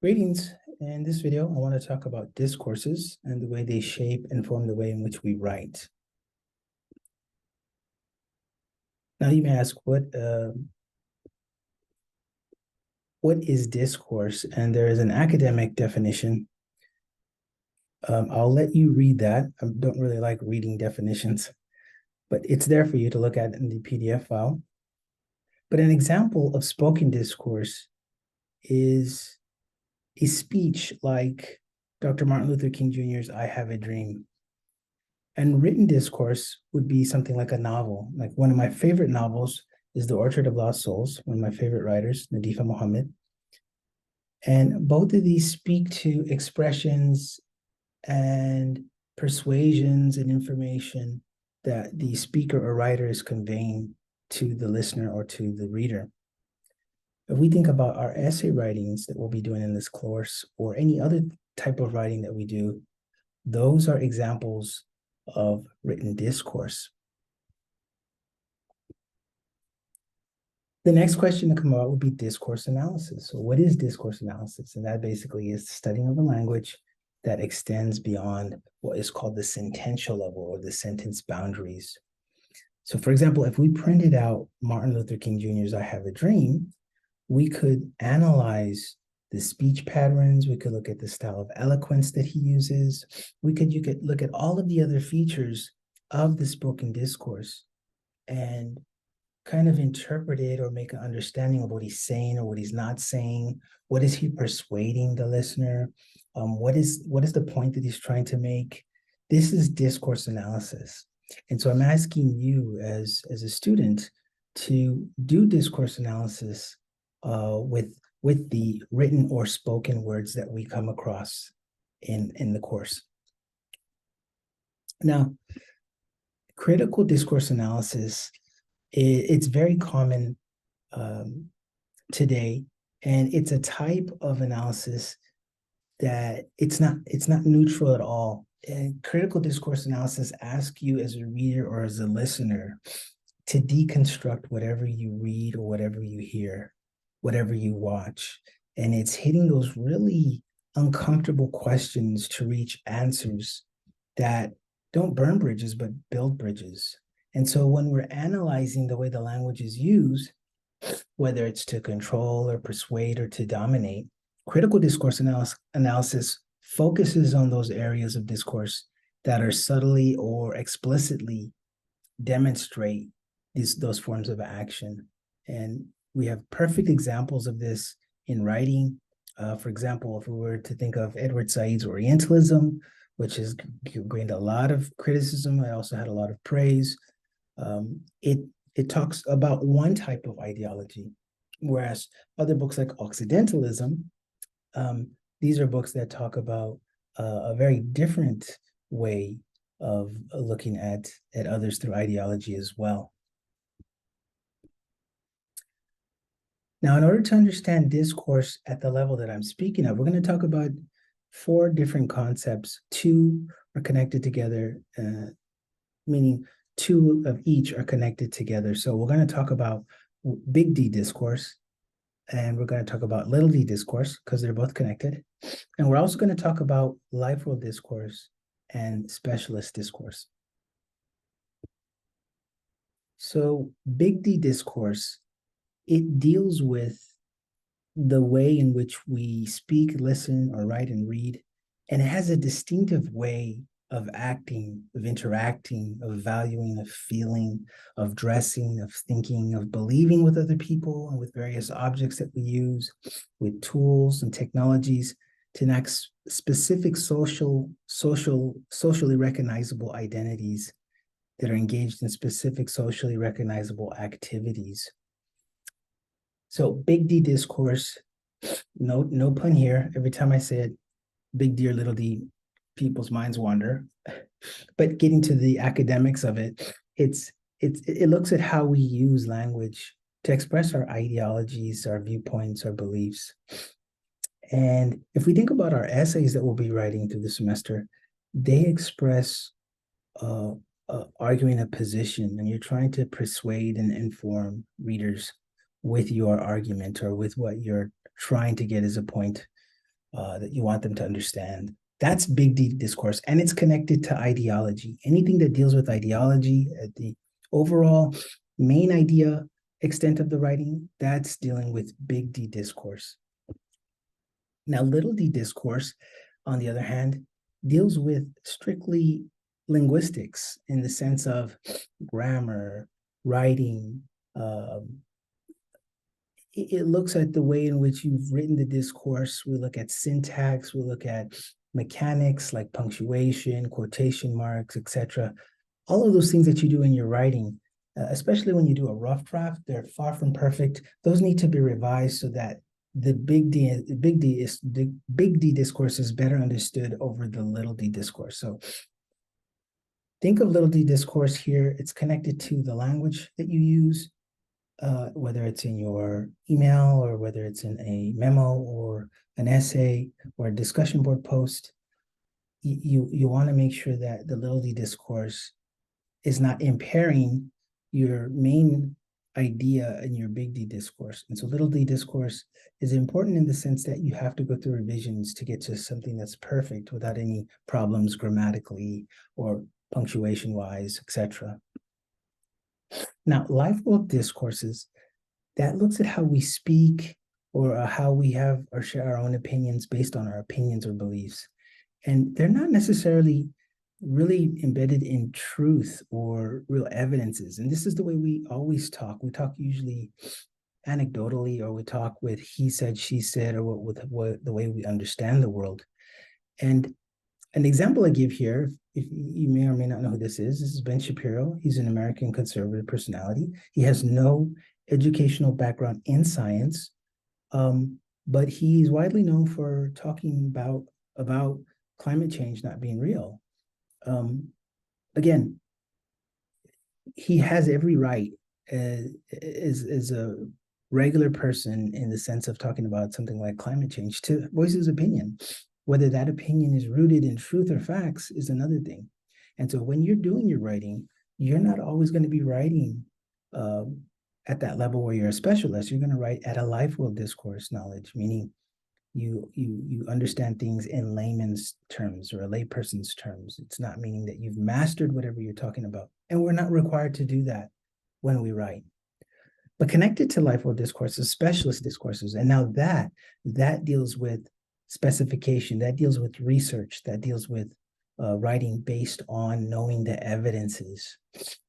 Greetings. In this video, I want to talk about discourses and the way they shape and form the way in which we write. Now, you may ask, what is discourse? And there is an academic definition. I'll let you read that. I don't really like reading definitions, but it's there for you to look at in the PDF file. But an example of spoken discourse is a speech like Dr. Martin Luther King Jr.'s I Have a Dream. And written discourse would be something like a novel. Like one of my favorite novels is The Orchard of Lost Souls, one of my favorite writers, Nadifa Muhammad. And both of these speak to expressions and persuasions and information that the speaker or writer is conveying to the listener or to the reader. If we think about our essay writings that we'll be doing in this course or any other type of writing that we do, those are examples of written discourse. The next question to come out would be discourse analysis. So what is discourse analysis? And that basically is the studying of a language that extends beyond what is called the sentential level or the sentence boundaries. So for example, if we printed out Martin Luther King Jr.'s I Have a Dream, we could analyze the speech patterns. We could look at the style of eloquence that he uses. You could look at all of the other features of the spoken discourse and kind of interpret it or make an understanding of what he's saying or what he's not saying. What is he persuading the listener? What is the point that he's trying to make? This is discourse analysis. And so I'm asking you as a student to do discourse analysis with the written or spoken words that we come across in the course. Now, critical discourse analysis, it's very common today, and it's a type of analysis that it's not neutral at all. And critical discourse analysis asks you as a reader or as a listener to deconstruct whatever you read or whatever you hear, whatever you watch. And it's hitting those really uncomfortable questions to reach answers that don't burn bridges, but build bridges. And so when we're analyzing the way the language is used, whether it's to control or persuade or to dominate, critical discourse analysis focuses on those areas of discourse that are subtly or explicitly demonstrate those forms of action. And we have perfect examples of this in writing. For example, if we were to think of Edward Said's Orientalism, which has gained a lot of criticism, I also had a lot of praise. It talks about one type of ideology, whereas other books like Occidentalism, these are books that talk about a very different way of looking at others through ideology as well. Now, in order to understand discourse at the level that I'm speaking of, we're going to talk about 4 different concepts. 2 are connected together, meaning 2 of each are connected together. So we're going to talk about big D discourse, and we're going to talk about little d discourse because they're both connected. And we're also going to talk about life world discourse and specialist discourse. So big D discourse, it deals with the way in which we speak, listen, or write and read, and it has a distinctive way of acting, of interacting, of valuing, of feeling, of dressing, of thinking, of believing with other people and with various objects that we use, with tools and technologies to enact specific socially recognizable identities that are engaged in specific socially recognizable activities. So big D discourse, no pun here. Every time I say it, big D or little d, people's minds wander. But getting to the academics of it, it looks at how we use language to express our ideologies, our viewpoints, our beliefs. And if we think about our essays that we'll be writing through the semester, they express arguing a position, and you're trying to persuade and inform readers with your argument or with what you're trying to get as a point that you want them to understand. That's big D discourse, and it's connected to ideology. Anything that deals with ideology, the overall main idea extent of the writing, that's dealing with big D discourse. Now, little d discourse, on the other hand, deals with strictly linguistics in the sense of grammar, writing. It looks at the way in which you've written the discourse. We look at syntax, we look at mechanics like punctuation, quotation marks, etc. All of those things that you do in your writing, especially when you do a rough draft, they're far from perfect. Those need to be revised so that the big D discourse is better understood over the little d discourse. So think of little d discourse here. It's connected to the language that you use, whether it's in your email or whether it's in a memo or an essay or a discussion board post. You want to make sure that the little d discourse is not impairing your main idea in your big D discourse. And so little d discourse is important in the sense that you have to go through revisions to get to something that's perfect without any problems grammatically or punctuation wise, etc. Now, life world discourses, that looks at how we speak or how we have or share our own opinions based on our opinions or beliefs. And they're not necessarily really embedded in truth or real evidences. And this is the way we always talk. We talk usually anecdotally, or we talk with he said, she said, or with the way we understand the world. And an example I give here, if you may or may not know who this is Ben Shapiro. He's an American conservative personality. He has no educational background in science, but he's widely known for talking about climate change not being real. Again, he has every right as a regular person in the sense of talking about something like climate change to voice his opinion. Whether that opinion is rooted in truth or facts is another thing. And so when you're doing your writing, you're not always going to be writing at that level where you're a specialist. You're going to write at a life world discourse knowledge, meaning you understand things in layman's terms or a layperson's terms. It's not meaning that you've mastered whatever you're talking about. And we're not required to do that when we write. But connected to life world discourses, specialist discourses, and now that deals with specification, that deals with research, that deals with writing based on knowing the evidences.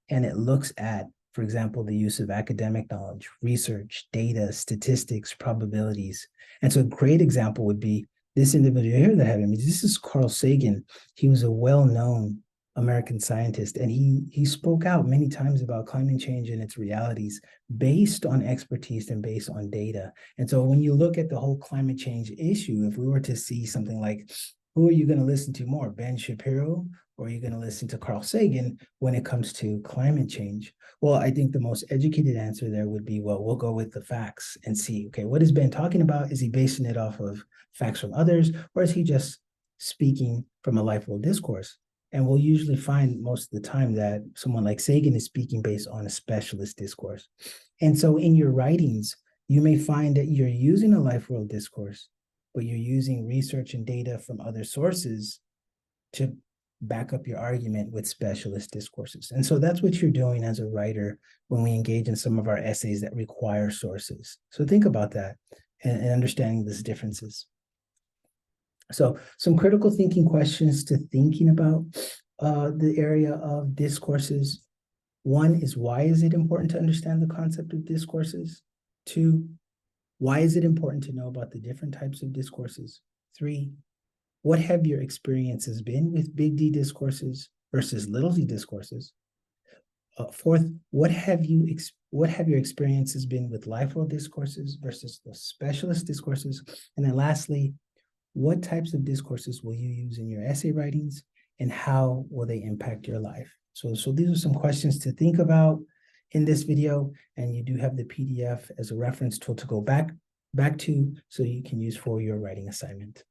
And it looks at, for example, the use of academic knowledge, research, data, statistics, probabilities. And so a great example would be this individual here that I have image. This is Carl Sagan. He was a well-known American scientist, and he spoke out many times about climate change and its realities based on expertise and based on data. And so when you look at the whole climate change issue, if we were to see something like, who are you going to listen to more, Ben Shapiro, or are you going to listen to Carl Sagan when it comes to climate change? Well, I think the most educated answer there would be, well, we'll go with the facts and see, okay, what is Ben talking about? Is he basing it off of facts from others, or is he just speaking from a life world discourse? And we'll usually find most of the time that someone like Sagan is speaking based on a specialist discourse. And so in your writings, you may find that you're using a life world discourse, but you're using research and data from other sources to back up your argument with specialist discourses. And so that's what you're doing as a writer when we engage in some of our essays that require sources. So think about that and understanding these differences. So some critical thinking questions to thinking about the area of discourses. One is, why is it important to understand the concept of discourses? 2, why is it important to know about the different types of discourses? 3, what have your experiences been with big D discourses versus little d discourses? 4th, what have your experiences been with life world discourses versus the specialist discourses? And then lastly, what types of discourses will you use in your essay writings, and how will they impact your life? So these are some questions to think about in this video, and you do have the PDF as a reference tool to go back to so you can use for your writing assignment.